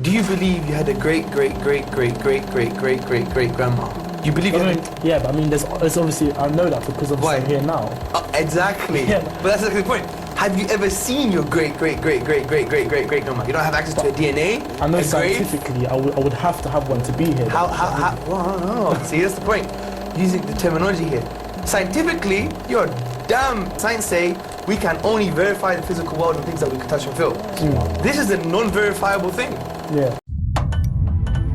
Do you believe you had a great grandma? Do you believe you had Yeah, but I mean, there's obviously, I know that because obviously I'm here now. Exactly. Yeah. But that's the point. Have you ever seen your great grandma? You don't have access to her DNA? I know a scientifically I would have to have one to be here. How, well, no. See, that's the point. Using the terminology here. Scientifically, you're damn, science say we can only verify the physical world and things that we can touch and feel. This is a non-verifiable thing. Yeah.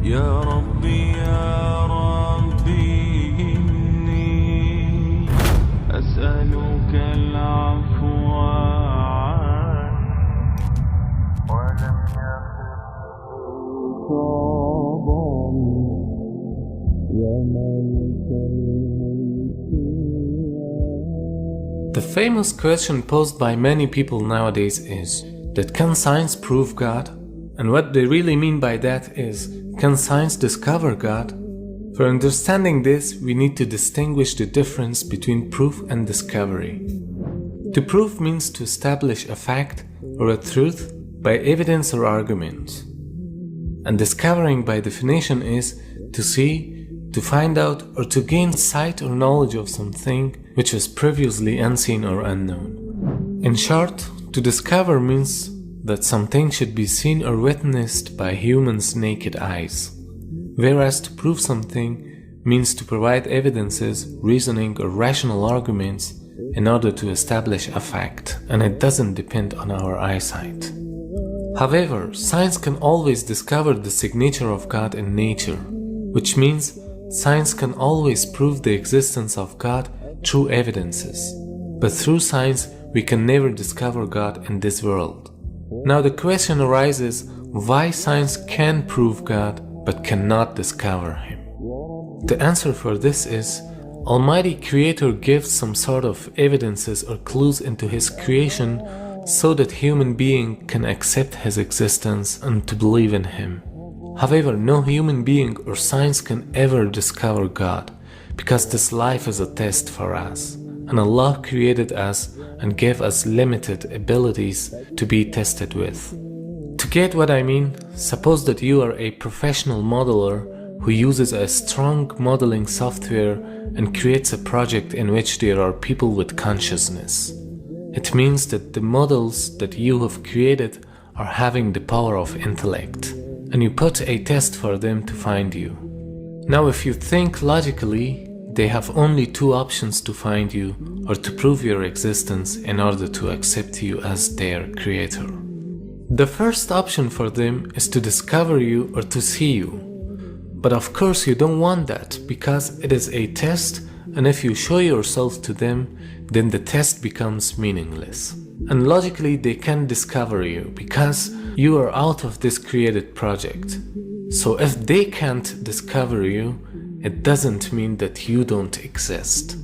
يا ربي يا ربي إني أسألك العفو ولم The famous question posed by many people nowadays is that can science prove God? And what they really mean by that is, can science discover God? For understanding this, we need to distinguish the difference between proof and discovery. To prove means to establish a fact or a truth by evidence or argument. And discovering by definition is to see, to find out, or to gain sight or knowledge of something which was previously unseen or unknown. In short, to discover means that something should be seen or witnessed by humans' naked eyes, whereas to prove something means to provide evidences, reasoning, or rational arguments in order to establish a fact, and it doesn't depend on our eyesight. However, science can always discover the signature of God in nature, which means science can always prove the existence of God through evidences. But through science, we can never discover God in this world. Now the question arises, why science can prove God but cannot discover Him? The answer for this is, Almighty Creator gives some sort of evidences or clues into His creation so that human being can accept His existence and to believe in Him. However, no human being or science can ever discover God, because this life is a test for us, and Allah created us and gave us limited abilities to be tested with. To get what I mean, suppose that you are a professional modeler who uses a strong modeling software and creates a project in which there are people with consciousness. It means that the models that you have created are having the power of intellect, and you put a test for them to find you. Now if you think logically, they have only two options to find you or to prove your existence in order to accept you as their creator. The first option for them is to discover you or to see you. But of course you don't want that, because it is a test, and if you show yourself to them, then the test becomes meaningless. And logically they can't discover you, because you are out of this created project. So if they can't discover you, it doesn't mean that you don't exist.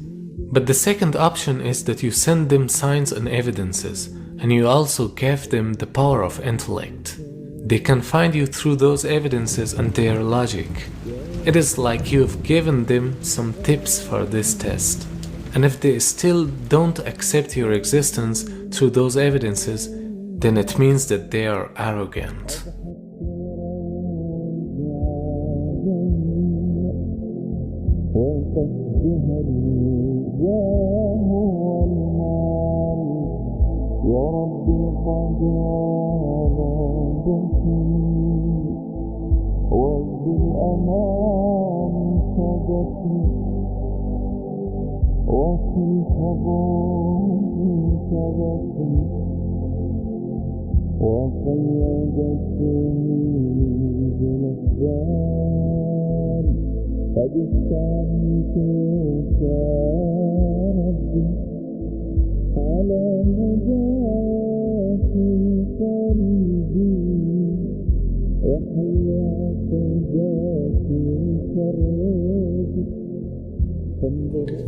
But the second option is that you send them signs and evidences, and you also give them the power of intellect. They can find you through those evidences and their logic. It is like you have given them some tips for this test. And if they still don't accept your existence through those evidences, then it means that they are arrogant.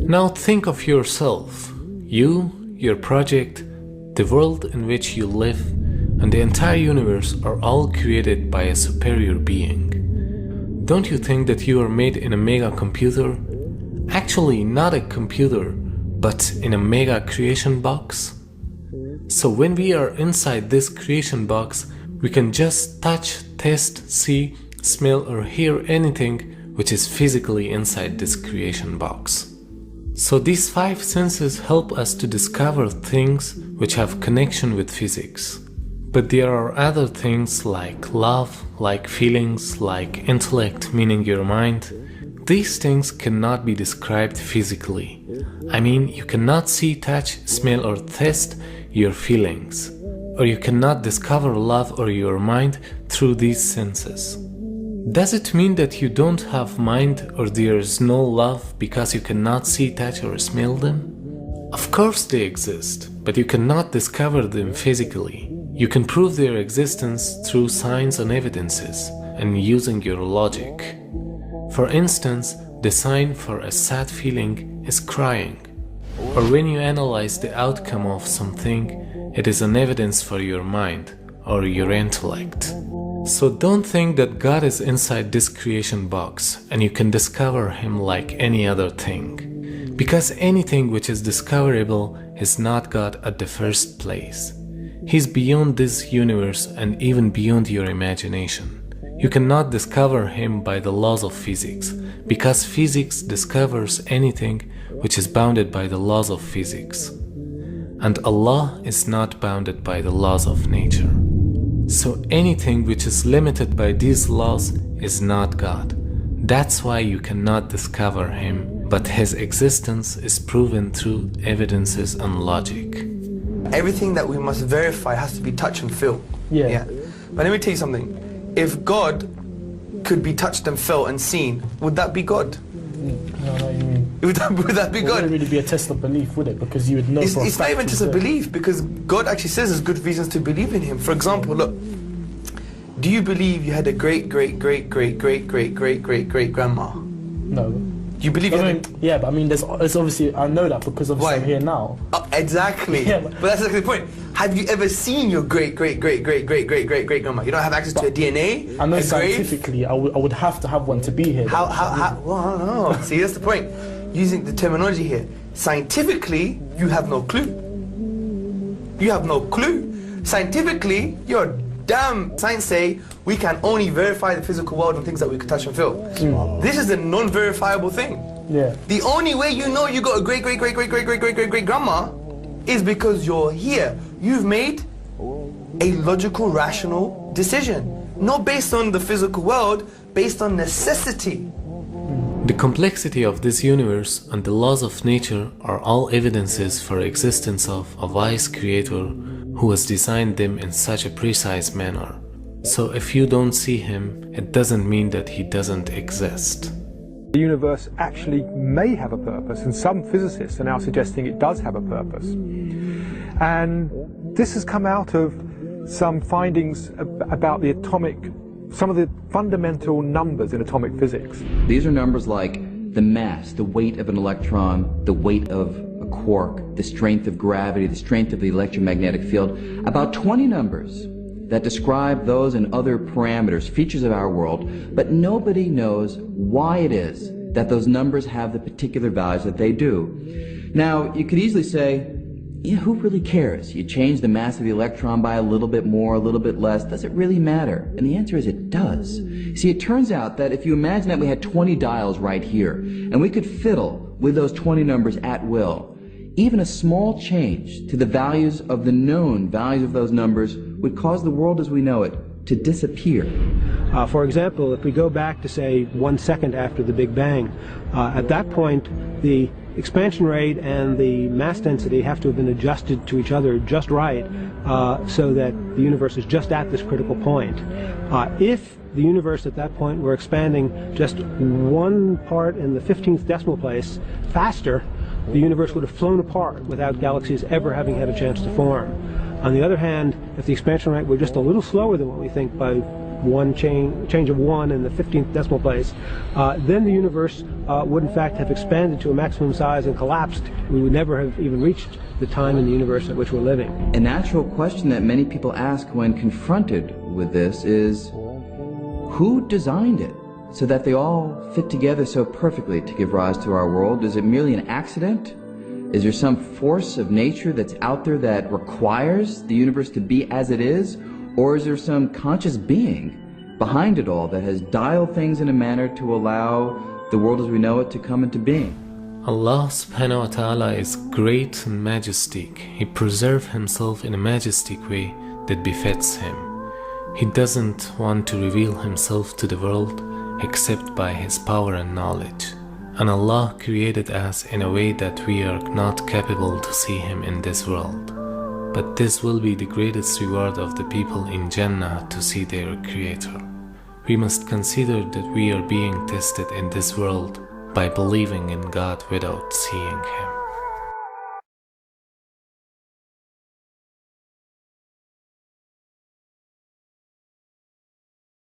Now think of yourself, you, your project, the world in which you live, and the entire universe are all created by a superior being. Don't you think that you are made in a mega computer? Actually, not a computer, but in a mega creation box? So when we are inside this creation box, we can just touch, taste, see, smell or hear anything which is physically inside this creation box. So these 5 senses help us to discover things which have connection with physics. But there are other things like love, like feelings, like intellect, meaning your mind. These things cannot be described physically. I mean, you cannot see, touch, smell or taste your feelings. Or you cannot discover love or your mind through these senses. Does it mean that you don't have mind or there is no love because you cannot see, touch or smell them? Of course they exist, but you cannot discover them physically. You can prove their existence through signs and evidences and using your logic. For instance, the sign for a sad feeling is crying. Or when you analyze the outcome of something, it is an evidence for your mind or your intellect. So don't think that God is inside this creation box and you can discover Him like any other thing. Because anything which is discoverable is not God at the first place. He's beyond this universe and even beyond your imagination. You cannot discover Him by the laws of physics, because physics discovers anything which is bounded by the laws of physics. And Allah is not bounded by the laws of nature. So anything which is limited by these laws is not God. That's why you cannot discover Him, but His existence is proven through evidences and logic. Everything that we must verify has to be touch and feel. Yeah. But let me tell you something. If God could be touched and felt and seen, would that be God? No, you mean. Would that be It God? wouldn't really be a test of belief, would it? Because you would know. It's for a not fact even he's just a there. belief, because God actually says there's good reasons to believe in Him. For example, look, do you believe you had a great grandma? No. You believe you I had mean, yeah, but I mean, there's obviously, I know that because obviously Why? I'm here now. Exactly. Yeah, but but- that's exactly the point. Have you ever seen your great grandma? You don't have access to her DNA? I know a grave? scientifically, I would have to have one to be here. How, well, I don't know. See, that's the point. Using the terminology here. Scientifically, you have no clue. You have no clue. Scientifically, you're damn. Science say we can only verify the physical world and things that we can touch and feel. This is a non-verifiable thing. Yeah. The only way you know you got a great grandma is because you're here. You've made a logical, rational decision. Not based on the physical world, based on necessity. The complexity of this universe and the laws of nature are all evidences for existence of a wise creator who has designed them in such a precise manner. So if you don't see Him, it doesn't mean that He doesn't exist. The universe actually may have a purpose, and some physicists are now suggesting it does have a purpose. And this has come out of some findings about the some of the fundamental numbers in atomic physics. These are numbers like the mass, the weight of an electron, the weight of a quark, the strength of gravity, the strength of the electromagnetic field. About 20 numbers that describe those and other parameters, features of our world, but nobody knows why it is that those numbers have the particular values that they do. Now, you could easily say, yeah, who really cares? You change the mass of the electron by a little bit more, a little bit less. Does it really matter? And the answer is it does. See, it turns out that if you imagine that we had 20 dials right here, and we could fiddle with those 20 numbers at will, even a small change to the values of the known values of those numbers would cause the world as we know it to disappear. For example, if we go back to, say, 1 second after the Big Bang, at that point, the expansion rate and the mass density have to have been adjusted to each other just right so that the universe is just at this critical point. If the universe at that point were expanding just 1 part in the 15th decimal place faster, the universe would have flown apart without galaxies ever having had a chance to form. On the other hand, if the expansion rate were just a little slower than what we think by one change of 1 in the 15th decimal place, then the universe would in fact have expanded to a maximum size and collapsed. We would never have even reached the time in the universe at which we're living. A natural question that many people ask when confronted with this is, who designed it so that they all fit together so perfectly to give rise to our world? Is it merely an accident? Is there some force of nature that's out there that requires the universe to be as it is? Or is there some conscious being behind it all that has dialed things in a manner to allow the world as we know it to come into being. Allah subhanahu wa ta'ala is great and majestic. He preserves himself in a majestic way that befits him. He doesn't want to reveal himself to the world except by his power and knowledge. And Allah created us in a way that we are not capable to see him in this world. But this will be the greatest reward of the people in Jannah to see their Creator. We must consider that we are being tested in this world by believing in God without seeing him.